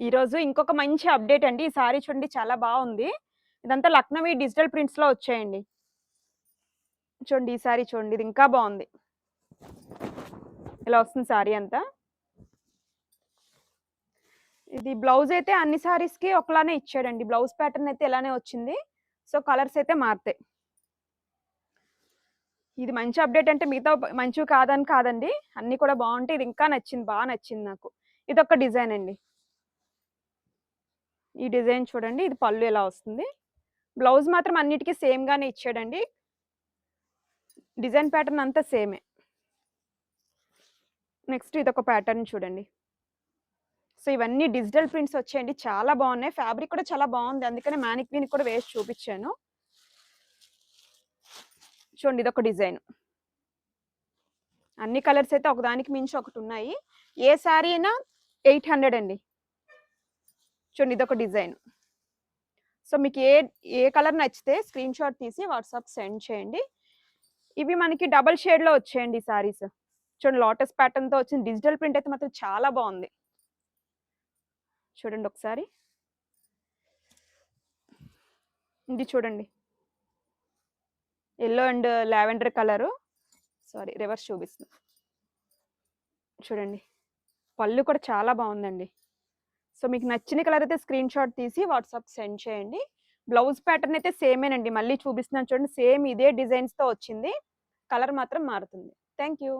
ఈరోజు ఇంకొక మంచి అప్డేట్ అండి. ఈ సారీ చూడండి చాలా బావుంది. ఇదంతా లక్నవీ డిజిటల్ ప్రింట్స్‌లో వచ్చాయండి. చూడండి ఈ సారీ చూడండి. ఇది ఇంకా బావుంది. ఇలా వస్తుంది సారీ అంతా. ఇది బ్లౌజ్ అయితే అన్ని సారీస్‌కి ఒకలానే ఇచ్చాడండి. బ్లౌజ్ ప్యాటర్న్ అయితే ఇలానే వచ్చింది. సో, కలర్స్ అయితే మారతాయి. ఇది మంచి అప్డేట్ అంటే మిగతా మంచివి కాదని కాదండి. అన్నీ కూడా బావుంటాయి. ఇది ఇంకా నచ్చింది. నచ్చింది నాకు. ఇదొక డిజైన్ అండి. ఈ డిజైన్ చూడండి. ఇది పళ్ళు ఇలా వస్తుంది. బ్లౌజ్ మాత్రం అన్నిటికి సేమ్ గానే ఇచ్చాడండి. డిజైన్ ప్యాటర్న్ అంతా సేమే. నెక్స్ట్ ఇదొక ప్యాటర్న్ చూడండి. సో, ఇవన్నీ డిజిటల్ ప్రింట్స్ వచ్చాయండి. చాలా బావున్నాయి. ఫ్యాబ్రిక్ కూడా చాలా బావుంది. అందుకనే మానిక్వీన్‌కి కూడా వేసి చూపిచ్చాను. చూడండి ఇదొక డిజైన్. అన్ని కలర్స్ అయితే ఒకదానికి మించి ఒకటున్నాయి. ఏ సారీ అయినా 800 అండి. చూడండి ఇదొక డిజైన్. సో, మీకు ఏ కలర్ నచ్చితే స్క్రీన్‌షాట్ తీసి వాట్సాప్ సెండ్ చేయండి. ఇవి మనకి డబుల్ షేడ్‌లో వచ్చాయండి ఈ సారీస్. చూడండి లోటస్ ప్యాటర్న్‌తో వచ్చిన డిజిటల్ ప్రింట్ అయితే మాత్రం చాలా బావుంది. చూడండి ఒకసారి. ఇది చూడండి. Yellow and lavender colour. Sorry reverse చూపిస్తున్నా. చూడండి. పళ్ళు కూడా చాలా బావుందండి. సో, మీకు నచ్చిన కలర్ అయితే స్క్రీన్‌షాట్ తీసి వాట్సాప్ సెండ్ చేయండి. బ్లౌజ్ ప్యాటర్న్ అయితే సేమేనండి. మళ్ళీ చూపిస్తున్నాను చూడండి. సేమ్ ఇదే డిజైన్స్‌తో వచ్చింది. కలర్ మాత్రం మారుతుంది. Thank you.